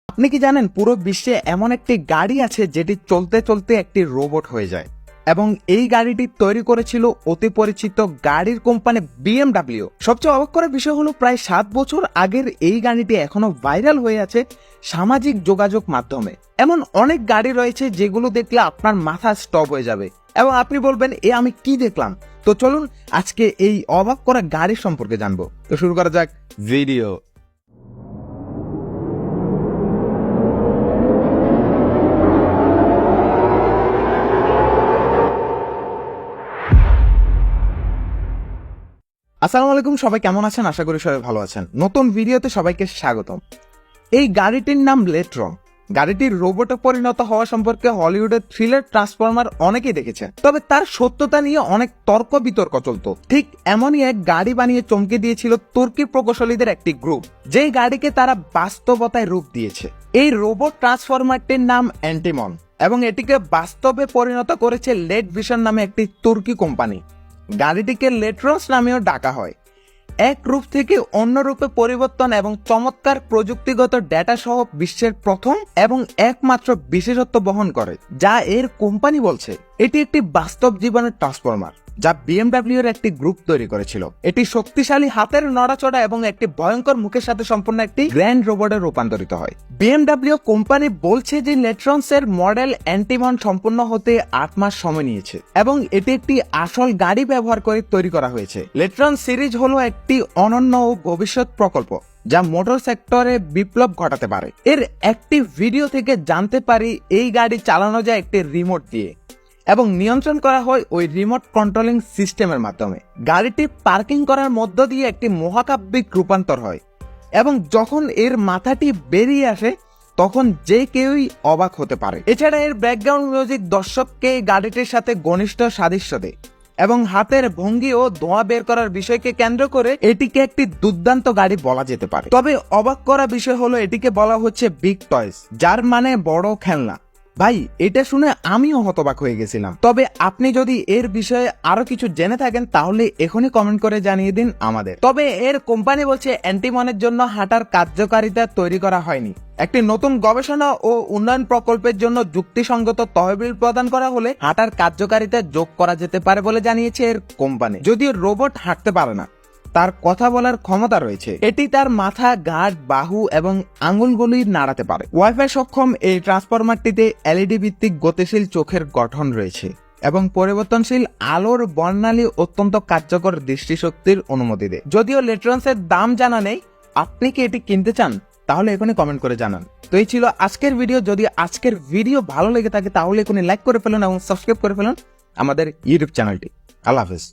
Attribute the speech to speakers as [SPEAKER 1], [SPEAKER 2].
[SPEAKER 1] আপনি কি জানেন পুরো বিশ্বে এমন একটি গাড়ি আছে যেটি চলতে চলতে একটি রোবট হয়ে যায়, এবং এই গাড়িটি তৈরি করেছিল অতি পরিচিত গাড়ির কোম্পানি BMW। সবচেয়ে অবাক করার বিষয় হলো প্রায় 7 বছর আগের এই গাড়িটি এখনো ভাইরাল হয়ে আছে সামাজিক যোগাযোগ মাধ্যমে। এমন অনেক গাড়ি রয়েছে যেগুলো দেখলে আপনার মাথা স্টপ হয়ে যাবে এবং আপনি বলবেন এ আমি কি দেখলাম। তো চলুন আজকে এই অবাক করা গাড়ির সম্পর্কে জানবো। তো শুরু করা যাক ভিডিও। আসসালামু আলাইকুম, সবাই কেমন আছেন? আশা করি সবাই ভালো আছেন। নতুন ভিডিওতে সবাইকে স্বাগতম। এই গাড়িটির নাম লেট্রন। গাড়িটির রোবটে পরিণত হওয়া সম্পর্কে হলিউডের থ্রিলার ট্রান্সফরমার অনেকেই দেখেছেন, তবে তার সত্যতা নিয়ে অনেক তর্ক বিতর্ক চলত। ঠিক এমনই এক গাড়ি বানিয়ে চমকে দিয়েছিল তুর্কি প্রকৌশলীদের একটি গ্রুপ, যেই গাড়িকে তারা বাস্তবতায় রূপ দিয়েছে। এই রোবট ট্রান্সফরমারটির নাম অ্যান্টিমন, এবং এটিকে বাস্তবে পরিণত করেছে লেট ভিশন নামে একটি তুর্কি কোম্পানি। গাড়িটিকে লেট্রন্স নামেও ডাকা হয়। এক রূপ থেকে অন্য রূপে পরিবর্তন এবং চমৎকার প্রযুক্তিগত ডেটা সহ বিশ্বের প্রথম এবং একমাত্র বিশেষত্ব বহন করে, যা এর কোম্পানি বলছে এটি একটি বাস্তব জীবনের ট্রান্সফরমার, যা BMW এর একটি গ্রুপ তৈরি করেছিল। এটি শক্তিশালী হাতের নড়াচড়া এবং একটি ভয়ঙ্কর মুখের সাথে সম্পূর্ণ একটি গ্র্যান্ড রোবটে রূপান্তরিত হয়। BMW কোম্পানি বলছে যে লেট্রন্স এর মডেল অ্যান্টিমন সম্পূর্ণ হতে 8 মাস সময় নিয়েছে, এবং এটি একটি আসল গাড়ি ব্যবহার করে তৈরি করা হয়েছে। লেট্রন সিরিজ হলো একটি অনন্য ও ভবিষ্যৎ প্রকল্প যা মোটর সেক্টরে বিপ্লব ঘটাতে পারে। এর একটি ভিডিও থেকে জানতে পারি এই গাড়ি চালানো যায় একটি রিমোট দিয়ে, এবং নিয়ন্ত্রণ করা হয় ওই রিমোট কন্ট্রোলিং সিস্টেমের মাধ্যমে। গাড়িটি পার্কিং করার মধ্য দিয়ে একটি মহাকাব্যিক রূপান্তর হয়, এবং যখন এর মাথাটি বেরিয়ে আসে তখন যে কেউই অবাক হতে পারে। এছাড়া এর ব্যাকগ্রাউন্ড মিউজিক দর্শককে গাড়িটির সাথে ঘনিষ্ঠ সাদৃশ্য দেয়, এবং হাতের ভঙ্গি ও ধোঁয়া বের করার বিষয়কে কেন্দ্র করে এটিকে একটি দুর্দান্ত গাড়ি বলা যেতে পারে। তবে অবাক করা বিষয় হলো এটিকে বলা হচ্ছে বিগ টয়স, যার মানে বড় খেলনা। ভাই, এটা শুনে আমিও হতবাক হয়ে গেছিলাম। তবে আপনি যদি এর বিষয়ে আরো কিছু জেনে থাকেন তাহলে এখনই কমেন্ট করে জানিয়ে দিন আমাদের। তবে এর কোম্পানি বলছে অ্যান্টিমনের জন্য হাঁটার কার্যকারিতা তৈরি করা হয়নি। একটি নতুন গবেষণা ও উন্নয়ন প্রকল্পের জন্য যুক্তিসঙ্গত তহবিল প্রদান করা হলে হাঁটার কার্যকারিতা যোগ করা যেতে পারে বলে জানিয়েছে এর কোম্পানি। যদিও রোবট হাঁটতে পারে না, তার কথা বলার ক্ষমতা রয়েছে। এটি তার মাথা, ঘাড়, বাহু এবং আঙুলগুলি নাড়াতে পারে। ওয়াইফাই সক্ষম এই ট্রান্সফরমারটিতে LED ভিত্তিক গতিশীল চোখের গঠন রয়েছে, এবং পরিবর্তনশীল আলোর বর্ণালী অত্যন্ত কার্যকর দৃষ্টিশক্তির অনুমতি দেয়। যদিও লেট্রন্সের দাম জানা নেই, আপনি কি এটি কিনতে চান? তাহলে এখনই কমেন্ট করে জানান। তো এই ছিল আজকের ভিডিও। যদি আজকের ভিডিও ভালো লেগে থাকে তাহলে এখনই লাইক করে ফেলুন এবং সাবস্ক্রাইব করে ফেলুন আমাদের ইউটিউব চ্যানেলটি। আল্লাহ হাফেজ।